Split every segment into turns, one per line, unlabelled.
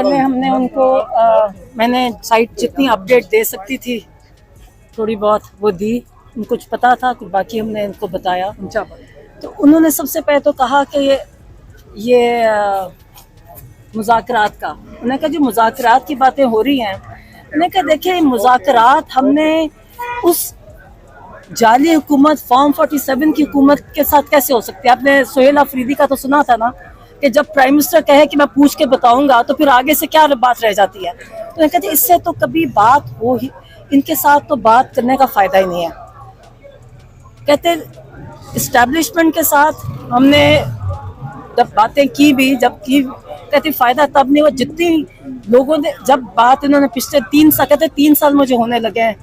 पहले हमने उनको मैंने साइट जितनी अपडेट दे सकती थी थोड़ी बहुत वो दी, उनको कुछ पता था कुछ बाकी हमने उनको बताया। तो उन्होंने सबसे पहले तो कहा कि ये मुज़ाकरात का, उन्होंने कहा जो मुज़ाकरात की बातें हो रही हैं, उन्होंने कहा देखिए मुज़ाकरात हमने उस जाली हुकूमत फॉर्म 47 की हुकूमत के साथ कैसे हो सकती है। आपने सोहेल अफरीदी का तो सुना था ना कि जब प्राइम मिनिस्टर कहे कि मैं पूछ के बताऊंगा तो फिर आगे से क्या बात रह जाती है। तो उन्होंने कहा इससे तो कभी बात हो ही, इनके साथ तो बात करने का फ़ायदा ही नहीं है। कहते इस्टेब्लिशमेंट के साथ हमने जब बातें की भी, जब की कहते फ़ायदा तब नहीं हुआ जितनी लोगों ने, जब बात इन्होंने पिछले 3 साल, कहते 3 साल मुझे होने लगे हैं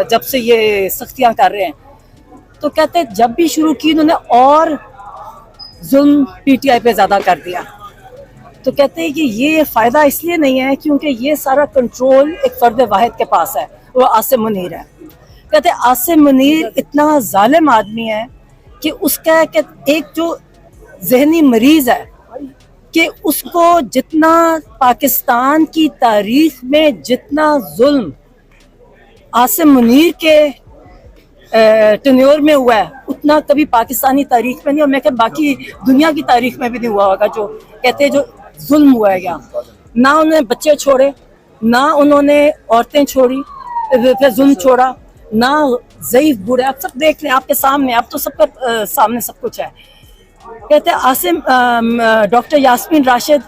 जब से ये सख्तियाँ कर रहे हैं, तो कहते जब भी शुरू की इन्होंने और जुल्म पीटीआई पे ज़्यादा कर दिया। तो कहते हैं कि ये फ़ायदा इसलिए नहीं है क्योंकि ये सारा कंट्रोल एक फ़र्द वाहिद के पास है, वो आसिम मुनीर है। कहते आसिम मुनीर इतना जालिम आदमी है कि उसका एक जो जहनी मरीज़ है कि उसको जितना पाकिस्तान की तारीख में जितना जुल्म आसिम मुनीर के टेन्योर में हुआ है उतना कभी पाकिस्तानी तारीख में नहीं, और मैं कहता बाकी दुनिया की तारीख में भी नहीं हुआ होगा। जो कहते हैं जो जुल्म हुआ है यहाँ, ना उन्होंने बच्चे छोड़े, ना उन्होंने औरतें छोड़ी, फिर जुल्म छोड़ा, ना ज़ईफ बूढ़े, आप सब देख लें आपके सामने, आप तो सबके सामने सब कुछ है। कहते हैं आसिम डॉक्टर यास्मीन राशिद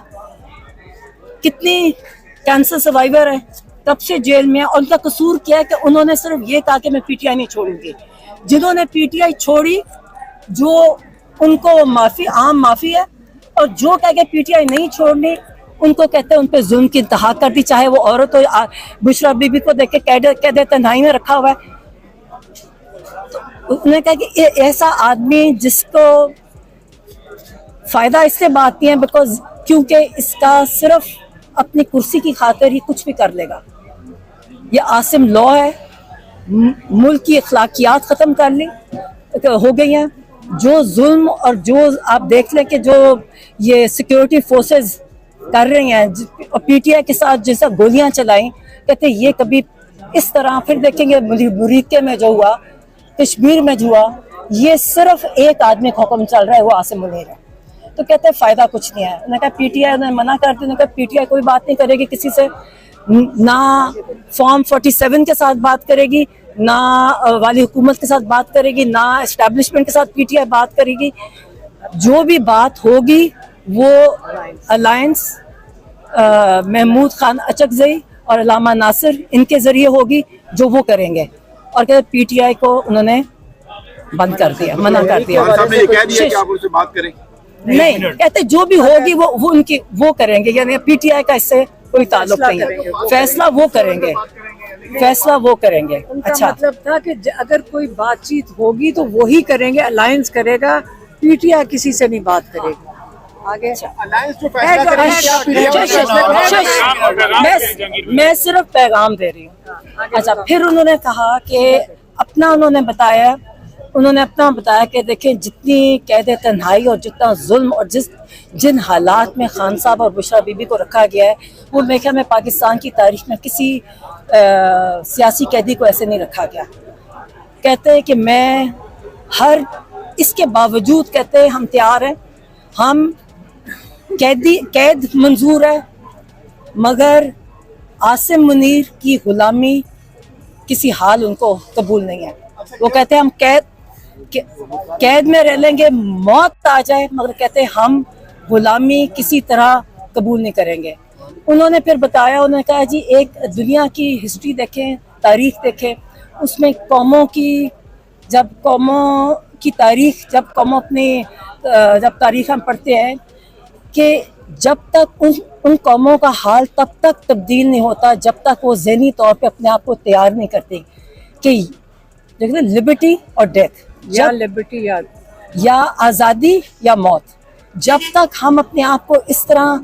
कितनी कैंसर सर्वाइवर है, तब से जेल में है, और उनका कसूर क्या है कि उन्होंने सिर्फ ये कहा कि मैं पीटीआई नहीं छोड़ूंगी। जिन्होंने पीटीआई छोड़ी जो उनको माफ़ी आम माफ़ी है, और जो कह के पीटीआई नहीं छोड़नी उनको कहते हैं उन पर जुल्म की इंतहा कर दी, चाहे वो औरत हो। बुशरा बीबी को देख के कह देते तन्हाई में रखा हुआ है। तो उन्होंने कहा कि ऐसा आदमी जिसको फ़ायदा इसलिए बात नहीं है बिकॉज क्योंकि इसका सिर्फ अपनी कुर्सी की खातिर ही कुछ भी कर लेगा। ये आसिम लॉ है, मुल्क की अखलाकियात ख़त्म कर ली हो गई हैं। जो जुल्म और जो आप देख लें कि जो ये सिक्योरिटी फोर्सेस कर रही हैं और पीटीआई के साथ जैसा गोलियां चलाई, कहते ये कभी इस तरह फिर देखेंगे मुरीके में जो हुआ, कश्मीर में जो हुआ, ये सिर्फ एक आदमी का हुक्म चल रहा है, वो आसिम मुनीर है। तो कहते हैं फ़ायदा कुछ नहीं है। उन्होंने कहा पीटीआई, उन्होंने मना कर दिया, उन्होंने कहा पीटीआई कोई बात नहीं करेगी किसी से, ना फॉर्म 47 के साथ बात करेगी, ना वाली हुकूमत के साथ बात करेगी, ना एस्टेब्लिशमेंट के साथ पीटीआई बात करेगी। जो भी बात होगी वो अलायंस महमूद खान अचकज़ई और अलामा नासिर इनके ज़रिए होगी, जो वो करेंगे। और कहते पीटीआई को उन्होंने बंद कर दिया, मना कर दिया।
ये कह दिया कि आप उनसे बात करें?
नहीं, कहते जो भी होगी वो उनकी वो करेंगे, यानी पीटीआई का इससे कोई ताल्लुक नहीं है। फैसला वो करेंगे, फैसला वो करेंगे। अच्छा,
मतलब था कि अगर कोई बातचीत होगी तो वो ही करेंगे, अलायंस करेगा, पीटीआई किसी से नहीं बात करेगी। आगे
मैं सिर्फ पैगाम दे रही हूँ। अच्छा, फिर उन्होंने कहा कि उन्होंने अपना बताया कि देखें जितनी कैद तन्हाई और जितना जुल्म और जिन हालात में खान साहब और बुशरा बीबी को रखा गया है, वो मेरे ख्याल में पाकिस्तान की तारीख में किसी सियासी कैदी को ऐसे नहीं रखा गया। कहते हैं कि मैं हर इसके बावजूद कहते हैं हम तैयार हैं, हम कैद मंजूर है, मगर आसिम मुनीर की गुलामी किसी हाल उनको कबूल नहीं है। वो कहते हैं हम कैद में रह लेंगे, मौत आ जाए, मगर कहते हैं हम गुलामी किसी तरह कबूल नहीं करेंगे। उन्होंने फिर बताया, उन्होंने कहा जी एक दुनिया की हिस्ट्री देखें, तारीख देखें, उसमें कौमों की जब कौमों अपनी जब तारीख हम पढ़ते हैं कि जब तक उन कौमों का हाल तब तक तब्दील नहीं होता जब तक वो ज़हनी तौर पे अपने आप को तैयार नहीं करते कि देखते लिबर्टी और डेथ,
या लिबर्टी या
आज़ादी या मौत। जब तक हम अपने आप को इस तरह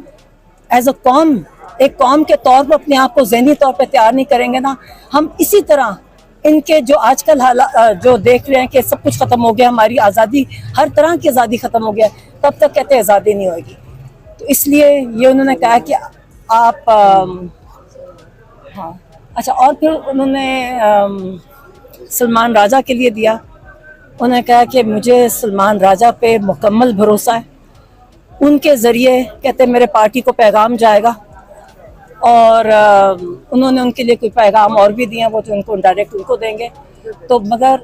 एज अ कौम, एक कौम के तौर पर अपने आप को ज़हनी तौर पर तैयार नहीं करेंगे ना, हम इसी तरह इनके जो आजकल हालात जो देख रहे हैं कि सब कुछ ख़त्म हो गया, हमारी आज़ादी, हर तरह की आज़ादी ख़त्म हो गया, तब तक कहते हैं आज़ादी नहीं होगी। तो इसलिए ये उन्होंने कहा कि आप हाँ अच्छा, और फिर उन्होंने सलमान राजा के लिए दिया। उन्होंने कहा कि मुझे सलमान राजा पे मुकम्मल भरोसा है, उनके ज़रिए कहते मेरे पार्टी को पैगाम जाएगा। और उन्होंने उनके लिए कोई पैगाम और भी दिए, वो तो उनको डायरेक्ट उनको देंगे। तो मगर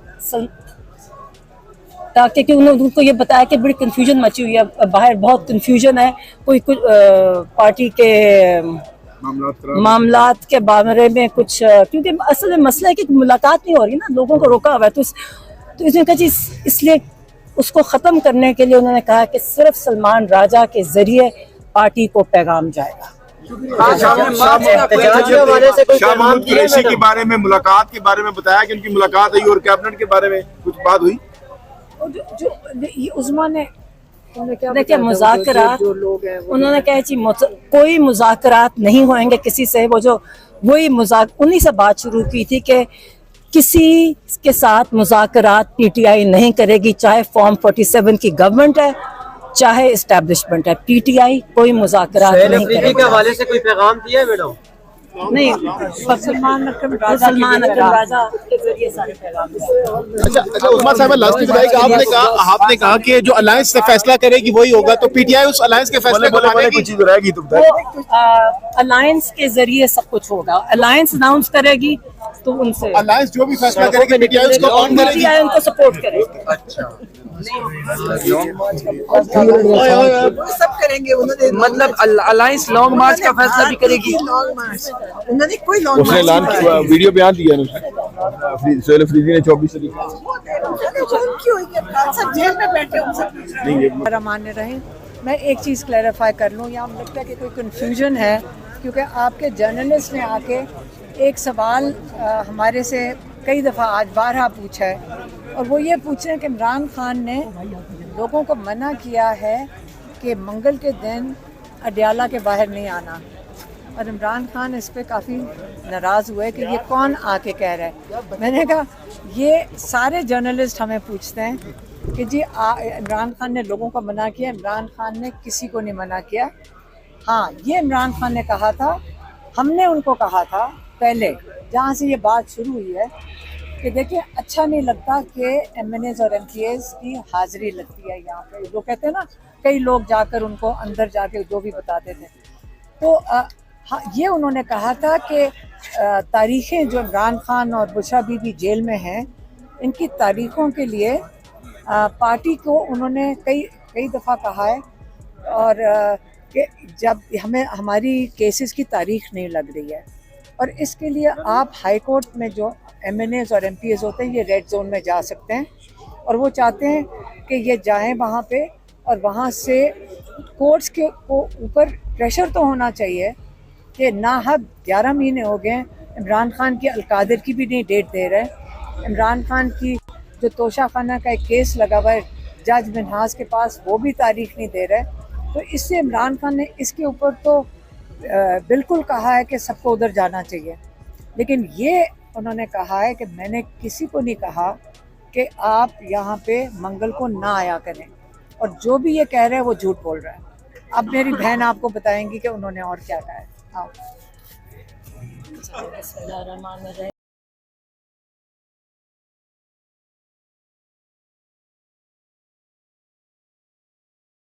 ताकि कि उन्होंने उनको ये बताया कि बड़ी कन्फ्यूजन मची हुई है, बाहर बहुत कन्फ्यूजन है, कोई कुछ पार्टी के मामलात के बारे में कुछ, क्योंकि असल में मसला है कि मुलाकात नहीं हो रही ना, लोगों को रोका हुआ है। तो इसने कहा जी इसलिए उसको ख़त्म करने के लिए उन्होंने कहा कि सिर्फ सलमान राजा के ज़रिए पार्टी को पैगाम जाएगा।
शाह महमूद कुरैशी के बारे में, मुलाकात के बारे में बताया कि उनकी मुलाकात हुई और कैबिनेट के बारे में कुछ बात हुई।
ये उस्मा ने
देखिए मुज़ाकरात, उन्होंने कहा जी कोई मुज़ाकरात नहीं होंगे किसी से। वो जो वही उन्हीं से बात शुरू की थी कि किसी के साथ मुज़ाकरात पीटीआई नहीं करेगी, चाहे फॉर्म 47 की गवर्नमेंट है चाहे इस्टेब्लिशमेंट है, पीटीआई कोई मुज़ाकरात नहीं करेगी।
के हवाले से कोई पैगाम दिया है मैडम?
नहीं, सलमान अकरम राजा के जरिए सारे पैगाम।
अच्छा उस्मा साहब, लास्ट में बताइए, आपने कहा कि जो अलायंस से फैसला करेगी वही होगा, तो पीटीआई उस अलायंस के फैसले को मानेगी? कुछ चीज रहेगी तो
अलायंस के जरिए सब कुछ होगा। अलायंस अनाउंस करेगी तो उनसे
अलायंस जो भी फैसला करेगी पीटीआई उसको ऑन करेगी,
पीटीआई उनको सपोर्ट करेगी।
अच्छा,
सब करेंगे उन्होंने,
मतलब अलायंस लॉन्ग मार्च का फैसला भी करेगी।
लॉन्ग मार्च उन्होंने कोई लॉन्ग
उसने ऐलान किया, वीडियो बयान दिया सोहेल अफरीदी ने 24 तारीख
सब जेल में बैठे उनसे
मान्य रहे। मैं एक चीज़ क्लैरिफाई कर लूँ, यहाँ लगता है कि कोई कन्फ्यूजन है, क्योंकि आपके जर्नलिस्ट ने आके एक सवाल हमारे से कई दफ़ा आज 12 पूछा है, और वो ये पूछ रहे हैं कि इमरान खान ने लोगों को मना किया है कि मंगल के दिन अडयाला के बाहर नहीं आना, और इमरान खान इस पे काफ़ी नाराज़ हुए कि ये कौन आके कह रहा है। मैंने कहा ये सारे जर्नलिस्ट हमें पूछते हैं कि जी इमरान खान ने लोगों को मना किया। इमरान खान ने किसी को नहीं मना किया। हाँ, ये इमरान खान ने कहा था, हमने उनको कहा था पहले, जहाँ से ये बात शुरू हुई है, कि देखिए अच्छा नहीं लगता कि MNAs और MPAs की हाज़िरी लगती है यहाँ पे। लोग कहते हैं ना, कई लोग जाकर उनको अंदर जाके जो भी बताते थे। तो हाँ, ये उन्होंने कहा था कि तारीखें जो इमरान खान और बुशरा बीबी जेल में हैं, इनकी तारीखों के लिए पार्टी को उन्होंने कई दफ़ा कहा है, और कि जब हमारी केसेस की तारीख नहीं लग रही है, और इसके लिए आप हाई कोर्ट में जो MNAs और MPAs होते हैं ये रेड जोन में जा सकते हैं, और वो चाहते हैं कि ये जाएं वहाँ पे, और वहाँ से कोर्ट्स के ऊपर प्रेशर तो होना चाहिए कि ना हद 11 महीने हो गए इमरान खान की अलकादिर की भी नहीं डेट दे रहे, इमरान खान की जो तोशा खाना का एक केस लगा हुआ है जज मिनहास के पास, वो भी तारीख नहीं दे रहे। तो इससे इमरान खान ने इसके ऊपर तो बिल्कुल कहा है कि सबको उधर जाना चाहिए, लेकिन ये उन्होंने कहा है कि मैंने किसी को नहीं कहा कि आप यहाँ पे मंगल को ना आया करें, और जो भी ये कह रहे हैं वो झूठ बोल रहा है। अब मेरी बहन आपको बताएंगी कि उन्होंने और क्या कहा है।